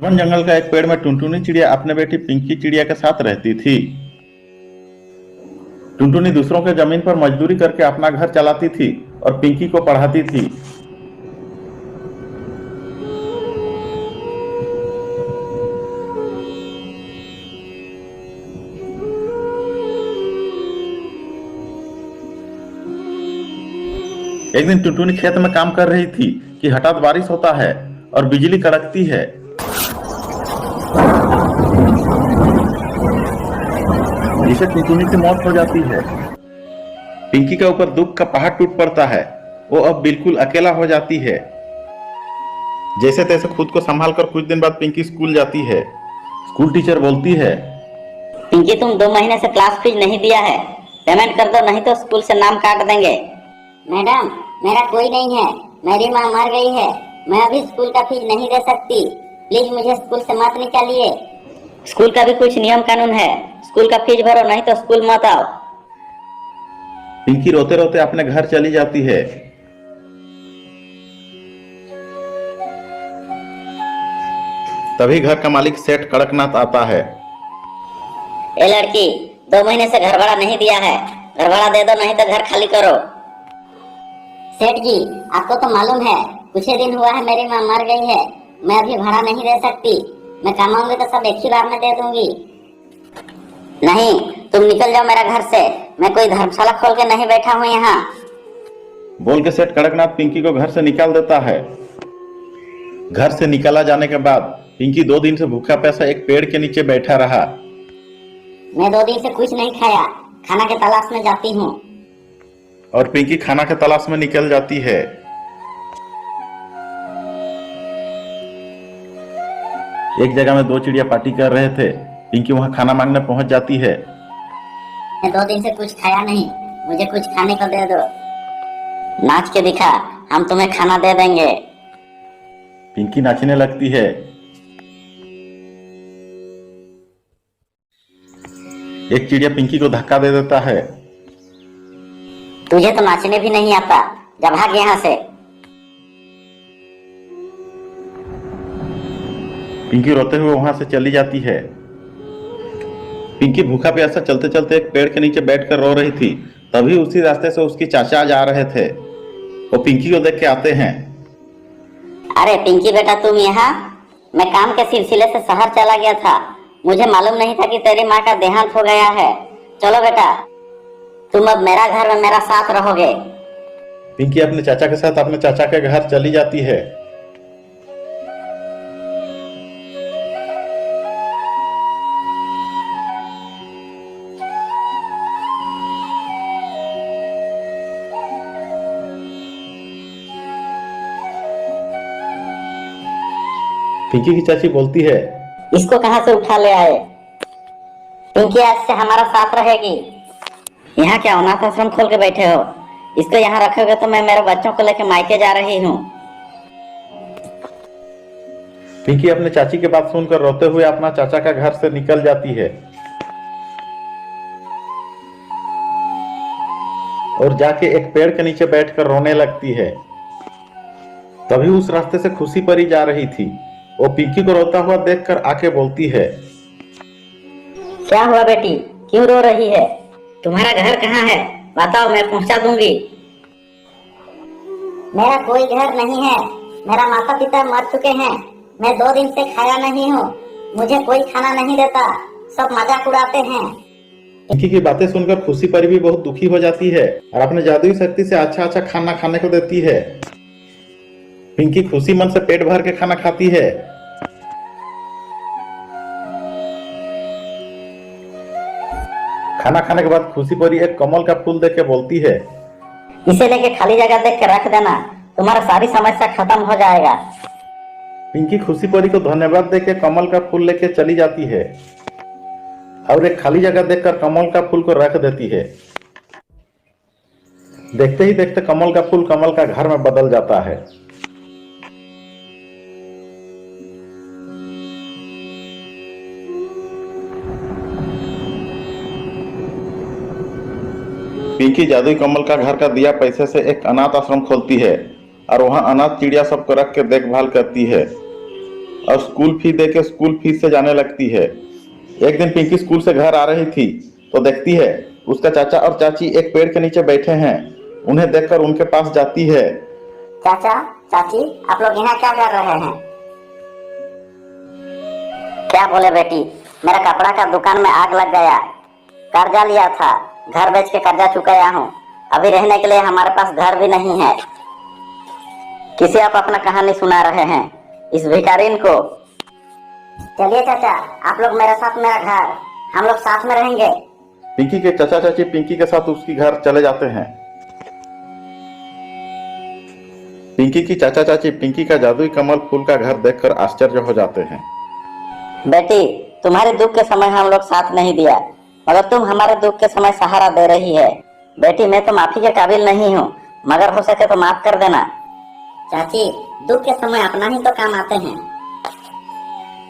One जंगल का एक पेड़ में टुनटुनी चिड़िया अपने बेटी पिंकी चिड़िया के साथ रहती थी। टुनटुनी दूसरों के जमीन पर मजदूरी करके अपना घर चलाती थी और पिंकी को पढ़ाती थी। एक दिन टुनटुनी खेत में काम कर रही थी कि हठात बारिश होता है और बिजली कड़कती है, जिससे टुनटुनी की मौत हो जाती है। पिंकी के ऊपर दुख का पहाड़ टूट पड़ता है। वो अब बिल्कुल अकेला हो जाती है। जैसे तैसे खुद को संभालकर कुछ दिन बाद पिंकी स्कूल जाती है। स्कूल टीचर बोलती है, पिंकी तुम 2 महीने से क्लास फीस नहीं दिया है, पेमेंट कर दो नहीं तो स्कूल से नाम काट देंगे। मैडम, मेरा कोई नहीं है, मेरी माँ मर गई है, मैं अभी स्कूल का फीस नहीं दे सकती, प्लीज मुझे स्कूल से मत निकालिए। स्कूल का भी कुछ नियम कानून है, स्कूल का फीस भरो नहीं तो स्कूल मत आओ। पिंकी रोते रोते अपने घर चली जाती है। तभी घर का मालिक सेठ कड़कनाथ आता है। ए लड़की, 2 महीने से घर भाड़ा नहीं दिया है, घर भाड़ा दे दो नहीं तो घर खाली करो। सेठ जी, आपको तो मालूम है कुछ ही दिन हुआ है मेरी माँ मर गई है, मैं अभी भाड़ा नहीं दे सकती, मैं कमाऊंगी तो सब एक ही बार में दे दूंगी। नहीं, तुम निकल जाओ मेरा घर से, मैं कोई धर्मशाला खोल के नहीं बैठा हूँ यहाँ। बोल के सेठ कड़कनाथ पिंकी को घर से निकाल देता है। घर से निकाला जाने के बाद पिंकी 2 दिन से भूखा प्यासा एक पेड़ के नीचे बैठा रहा। मैं 2 दिन से कुछ नहीं खाया, खाना के तलाश में जाती हूँ। और पिंकी खाना के तलाश में निकल जाती है। एक जगह में 2 चिड़िया पार्टी कर रहे थे। पिंकी वहां खाना मांगने पहुंच जाती है। मैं 2 दिन से कुछ खाया नहीं, मुझे कुछ खाने को दे दो। नाच के दिखा, हम तुम्हें खाना दे देंगे। पिंकी नाचने लगती है। एक चिड़िया पिंकी को धक्का दे देता है। तुझे तो नाचने भी नहीं आता, जा भाग यहाँ से। पिंकी रोते हुए वहां से चली जाती है। पिंकी भूखा प्यासा चलते चलते एक पेड़ के नीचे बैठकर रो रही थी। तभी उसी रास्ते से उसकी चाचा जा रहे थे। वो पिंकी को देख के आते हैं। अरे पिंकी बेटा, तुम यहाँ? मैं काम के सिलसिले से शहर चला गया था, मुझे मालूम नहीं था कि तेरी माँ का देहांत हो गया है। चलो बेटा, तुम अब मेरा घर में मेरा साथ रहोगे। पिंकी अपने चाचा के साथ अपने चाचा के घर चली जाती है। पिंकी की चाची बोलती है, इसको कहाँ से उठा ले आए? पिंकी आज से हमारा साथ रहेगी। यहाँ क्या अनाथ आश्रम खोल के बैठे हो? इसको यहाँ रखोगे तो मैं मेरे बच्चों को लेकर मायके जा रही हूँ। पिंकी अपने चाची की बात सुनकर रोते हुए अपना चाचा का घर से निकल जाती है और जाके एक पेड़ के नीचे बैठकर रोने लगती है। तभी उस रास्ते से खुशी परी जा रही थी। वो पिंकी को रोता हुआ देखकर आके बोलती है, क्या हुआ बेटी, क्यों रो रही है? तुम्हारा घर कहाँ है, बताओ, मैं पहुँचा दूंगी। मेरा कोई घर नहीं है, मेरा माता पिता मर चुके हैं, मैं 2 दिन से खाया नहीं हूँ, मुझे कोई खाना नहीं देता, सब मजाक उड़ाते हैं। पिंकी की बातें सुनकर खुशी परी भी बहुत दुखी हो जाती है और अपने जादुई शक्ति से अच्छा अच्छा खाना खाने को देती है। पिंकी खुशी मन से पेट भर के खाना खाती है। खाना खाने के बाद खुशी परी एक कमल का फूल देख के बोलती है, इसे लेके खाली जगह देख के रख देना, तुम्हारा सारी समस्या खत्म हो जाएगा। पिंकी खुशी परी को धन्यवाद देके कमल का फूल लेके चली जाती है और एक खाली जगह देखकर कमल का फूल को रख देती है। देखते ही देखते कमल का फूल कमल का घर में बदल जाता है। पिंकी जादुई कमल का घर का दिया पैसे से एक अनाथ आश्रम खोलती है और वहां अनाथ चिड़िया सबको रख के देखभाल करती है। और स्कूल फी दे के स्कूल फीस से जाने लगती है। एक दिन पिंकी स्कूल से घर आ रही थी तो देखती है उसका चाचा और चाची एक पेड़ के नीचे बैठे हैं। उन्हें देखकर उनके पास जाती है। चाचा चाची, आप लोग यहाँ क्या कर रहे हैं? क्या बोले बेटी, मेरा कपड़ा का दुकान में आग लग गया, कर्जा लिया था, घर बेच के कर्जा चुकाया हूँ, अभी रहने के लिए हमारे पास घर भी नहीं है। किसे आप अपना कहानी सुना रहे हैं इस भिखारिन को? चलिए चाचा, आप लोग मेरे साथ मेरा घर, हम लोग साथ में रहेंगे। पिंकी के चाचा चाची पिंकी के साथ उसकी घर चले जाते हैं। पिंकी की चाचा चाची पिंकी का जादुई कमल फूल का घर देखकर आश्चर्य हो जाते हैं। बेटी, तुम्हारे दुख के समय हम लोग साथ नहीं दिया, मगर तुम हमारे दुख के समय सहारा दे रही है। बेटी, मैं तो माफी के काबिल नहीं हूँ, मगर हो सके तो माफ कर देना। चाची, दुख के समय अपना ही तो काम आते हैं,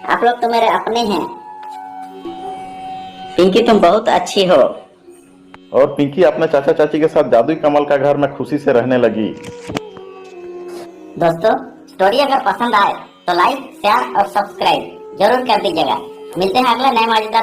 आप लोग तो मेरे अपने हैं। पिंकी, तुम बहुत अच्छी हो। और पिंकी अपने चाचा चाची के साथ जादुई कमल का घर में खुशी से रहने लगी। दोस्तों, स्टोरी अगर पसंद आए तो लाइक, शेयर और सब्सक्राइब जरूर कर दीजिएगा। मिलते हैं अगले नए मजेदार